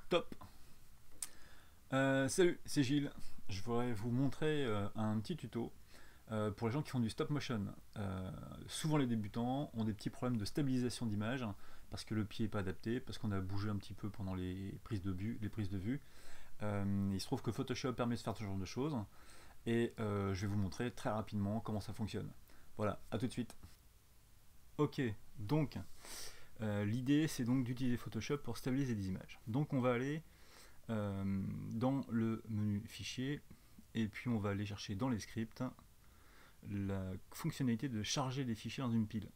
Top. Salut, c'est Gilles. Je voudrais vous montrer un petit tuto pour les gens qui font du stop motion. Souvent les débutants ont des petits problèmes de stabilisation d'image parce que le pied n'est pas adapté, parce qu'on a bougé un petit peu pendant les prises de vue. Il se trouve que Photoshop permet de faire ce genre de choses et je vais vous montrer très rapidement comment ça fonctionne. Voilà, à tout de suite. Ok, donc l'idée c'est donc d'utiliser Photoshop pour stabiliser des images. Donc on va aller dans le menu fichier et puis on va aller chercher dans les scripts la fonctionnalité de charger les fichiers dans une pile.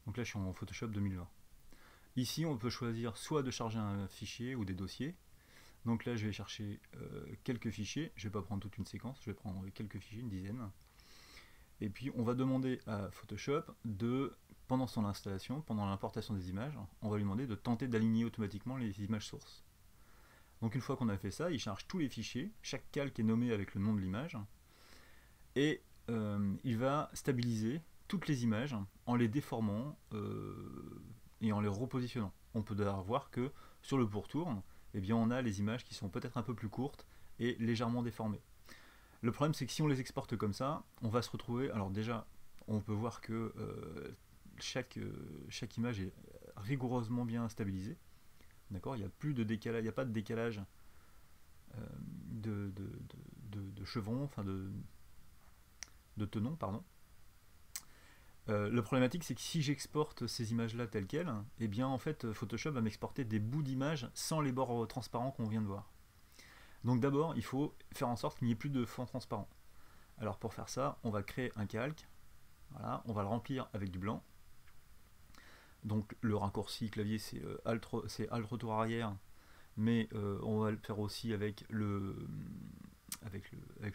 Donc là je suis en Photoshop 2020. Ici on peut choisir soit de charger un fichier ou des dossiers. Donc là je vais chercher quelques fichiers, je ne vais pas prendre toute une séquence, je vais prendre quelques fichiers, une dizaine. Et puis on va demander à Photoshop de, pendant son installation, pendant l'importation des images, on va lui demander de tenter d'aligner automatiquement les images sources. Donc une fois qu'on a fait ça, il charge tous les fichiers, chaque calque est nommé avec le nom de l'image, et il va stabiliser toutes les images en les déformant et en les repositionnant. On peut d'ailleurs voir que sur le pourtour, eh bien, on a les images qui sont peut-être un peu plus courtes et légèrement déformées. Le problème c'est que si on les exporte comme ça, on va se retrouver, alors déjà on peut voir que chaque image est rigoureusement bien stabilisée. D'accord, il n'y a plus de décalage, il n'y a pas de décalage de chevrons, enfin de tenons, pardon. Le problématique c'est que si j'exporte ces images là telles quelles, eh bien en fait Photoshop va m'exporter des bouts d'images sans les bords transparents qu'on vient de voir. Donc d'abord il faut faire en sorte qu'il n'y ait plus de fond transparent. Alors pour faire ça, on va créer un calque, voilà, on va le remplir avec du blanc. Donc le raccourci clavier c'est Alt retour arrière, mais on va le faire aussi avec le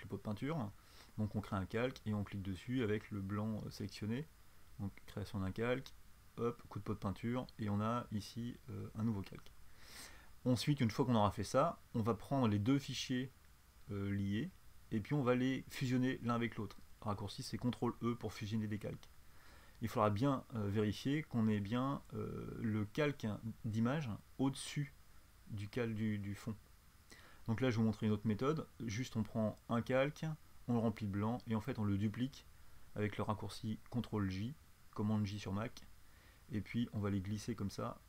pot de peinture. Donc on crée un calque et on clique dessus avec le blanc sélectionné. Donc création d'un calque, hop, coup de pot de peinture, et on a ici un nouveau calque. Ensuite, une fois qu'on aura fait ça, on va prendre les deux fichiers liés, et puis on va les fusionner l'un avec l'autre. Le raccourci c'est CTRL E pour fusionner des calques. Il faudra bien vérifier qu'on ait bien le calque d'image au-dessus du calque du fond. Donc là je vais vous montrer une autre méthode, juste on prend un calque, on le remplit de blanc et en fait on le duplique avec le raccourci CTRL J, commande J sur Mac, et puis on va les glisser comme ça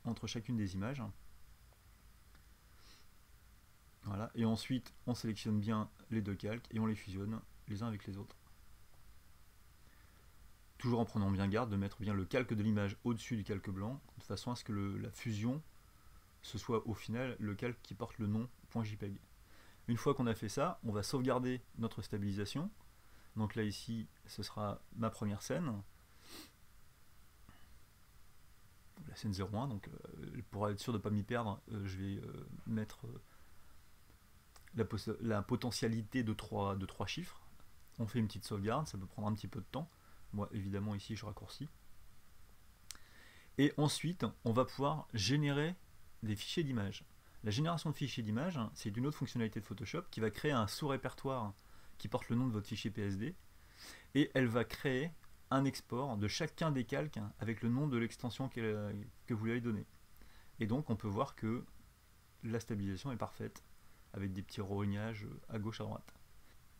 entre chacune des images. Voilà, et ensuite on sélectionne bien les deux calques et on les fusionne les uns avec les autres. Toujours en prenant bien garde de mettre bien le calque de l'image au-dessus du calque blanc, de façon à ce que la fusion ce soit au final le calque qui porte le nom .jpeg. Une fois qu'on a fait ça, on va sauvegarder notre stabilisation. Donc là ici, ce sera ma première scène, la scène 01. Donc pour être sûr de ne pas m'y perdre, je vais mettre la potentialité de 3 chiffres. On fait une petite sauvegarde, ça peut prendre un petit peu de temps. Moi évidemment ici je raccourcis. Et ensuite, on va pouvoir générer des fichiers d'images. La génération de fichiers d'images, c'est une autre fonctionnalité de Photoshop qui va créer un sous-répertoire qui porte le nom de votre fichier PSD, et elle va créer un export de chacun des calques avec le nom de l'extension que vous lui avez donné. Et donc on peut voir que la stabilisation est parfaite, avec des petits rognages à gauche à droite.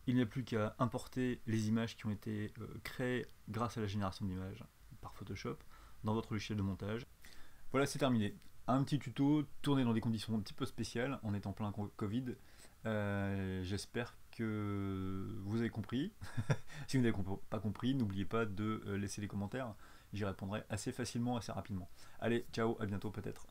Il n'y a plus qu'à importer les images qui ont été créées grâce à la génération d'images par Photoshop dans votre logiciel de montage. Voilà, c'est terminé. Un petit tuto tourné dans des conditions un petit peu spéciales, on est en plein Covid. J'espère que vous avez compris. Si vous n'avez pas compris, n'oubliez pas de laisser les commentaires. J'y répondrai assez facilement, assez rapidement. Allez, ciao, à bientôt peut-être.